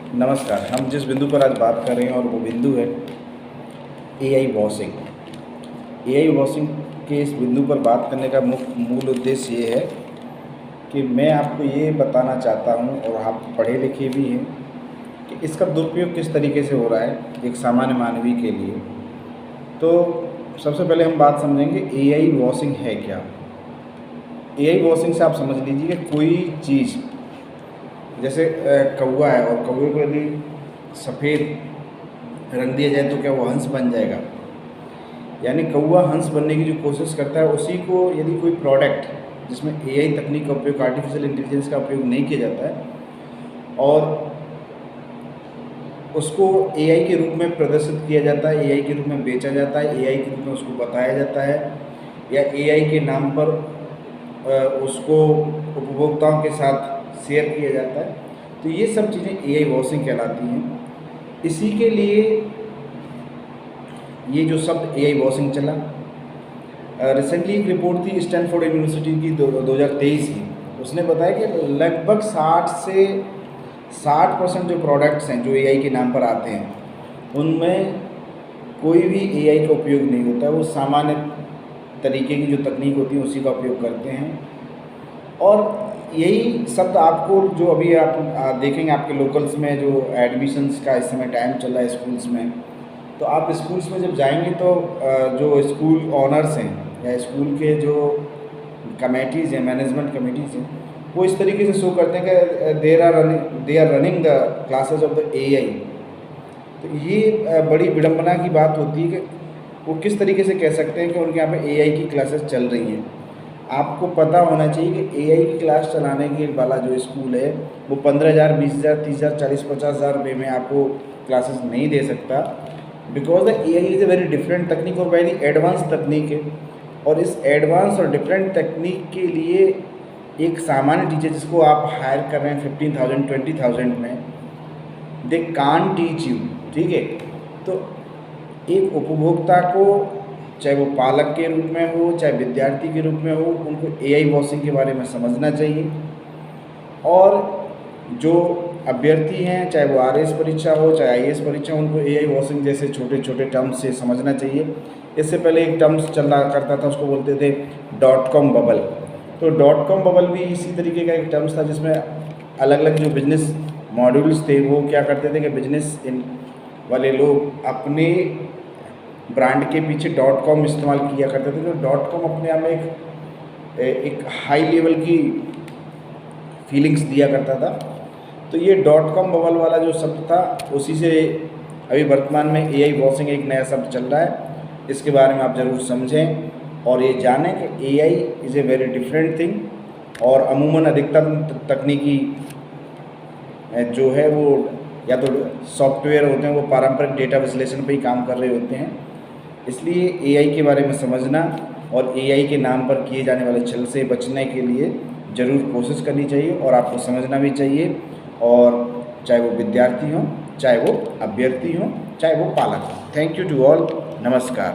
नमस्कार। हम जिस बिंदु पर आज बात कर रहे हैं और वो बिंदु है एआई वॉशिंग। एआई वॉशिंग के इस बिंदु पर बात करने का मूल उद्देश्य ये है कि मैं आपको ये बताना चाहता हूँ, और आप पढ़े लिखे भी हैं, कि इसका दुरुपयोग किस तरीके से हो रहा है एक सामान्य मानवी के लिए। तो सबसे पहले हम बात समझेंगे एआई वॉशिंग है क्या। एआई वॉशिंग से आप समझ लीजिए कि कोई चीज़, जैसे कौवा है, और कौवे को यदि सफ़ेद रंग दिया जाए तो क्या वो हंस बन जाएगा? यानी कौवा हंस बनने की जो कोशिश करता है, उसी को यदि कोई प्रोडक्ट जिसमें एआई तकनीक का उपयोग, आर्टिफिशियल इंटेलिजेंस का उपयोग नहीं किया जाता है और उसको एआई के रूप में प्रदर्शित किया जाता है, एआई के रूप में बेचा जाता है, एआई के रूप में उसको बताया जाता है, या एआई के नाम पर उसको उपभोक्ताओं के साथ शेयर किया जाता है, तो ये सब चीज़ें एआई वॉशिंग कहलाती हैं। इसी के लिए ये जो शब्द एआई वॉशिंग चला, रिसेंटली एक रिपोर्ट थी स्टैनफोर्ड यूनिवर्सिटी की 2023 की। उसने बताया कि लगभग 60% जो प्रोडक्ट्स हैं जो एआई के नाम पर आते हैं, उनमें कोई भी एआई का उपयोग नहीं होता। वो सामान्य तरीके की जो तकनीक होती है उसी का उपयोग करते हैं। और यही शब्द आपको जो अभी आप देखेंगे आपके लोकल्स में, जो एडमिशन्स का इस समय टाइम चल रहा है स्कूल्स में, तो आप स्कूल्स में जब जाएंगे तो जो स्कूल ऑनर्स हैं या स्कूल के जो कमेटीज़ हैं, मैनेजमेंट कमेटीज़ हैं, वो इस तरीके से शो करते हैं कि they are running the classes of the AI. तो ये बड़ी विडंबना की बात होती है कि वो किस तरीके से कह सकते हैं कि उनके यहाँ पे एआई की क्लासेस चल रही हैं। आपको पता होना चाहिए कि एआई की क्लास चलाने के वाला जो स्कूल है वो 15,000, 20,000, 30,000, 40,000, 50,000 रुपये में आपको क्लासेस नहीं दे सकता, because the AI is a very different तकनीक और वेरी एडवांस तकनीक है। और इस एडवांस और डिफरेंट तकनीक के लिए एक सामान्य टीचर जिसको आप हायर कर रहे हैं 15,000, 20,000 में, दे कान टीच यू, ठीक है। तो एक उपभोक्ता को, चाहे वो पालक के रूप में हो, चाहे विद्यार्थी के रूप में हो, उनको एआई वॉशिंग के बारे में समझना चाहिए। और जो अभ्यर्थी हैं, चाहे वो आरएस परीक्षा हो, चाहे आईएएस परीक्षा हो, उनको एआई वॉशिंग जैसे छोटे छोटे टर्म्स से समझना चाहिए। इससे पहले एक टर्म्स चला करता था, उसको बोलते थे .com बबल। तो .com बबल भी इसी तरीके का एक टर्म्स था, जिसमें अलग अलग जो बिजनेस मॉड्यूल्स थे वो क्या करते थे कि बिजनेस वाले लोग अपने ब्रांड के पीछे .com इस्तेमाल किया करते थे। तो .com अपने आप में एक हाई लेवल की फीलिंग्स दिया करता था। तो ये .com बबल वाला जो शब्द था, उसी से अभी वर्तमान में एआई वॉशिंग एक नया शब्द चल रहा है। इसके बारे में आप ज़रूर समझें और ये जानें कि AI is a very different thing. और अमूमन अधिकतम तकनीकी जो है वो या तो सॉफ्टवेयर होते हैं, वो पारंपरिक डेटा विश्लेषण पे ही काम कर रहे होते हैं। इसलिए एआई के बारे में समझना और एआई के नाम पर किए जाने वाले छल से बचने के लिए ज़रूर कोशिश करनी चाहिए, और आपको समझना भी चाहिए। और चाहे वो विद्यार्थी हों, चाहे वो अभ्यर्थी हों, चाहे वो पालक हों। Thank you to all. नमस्कार।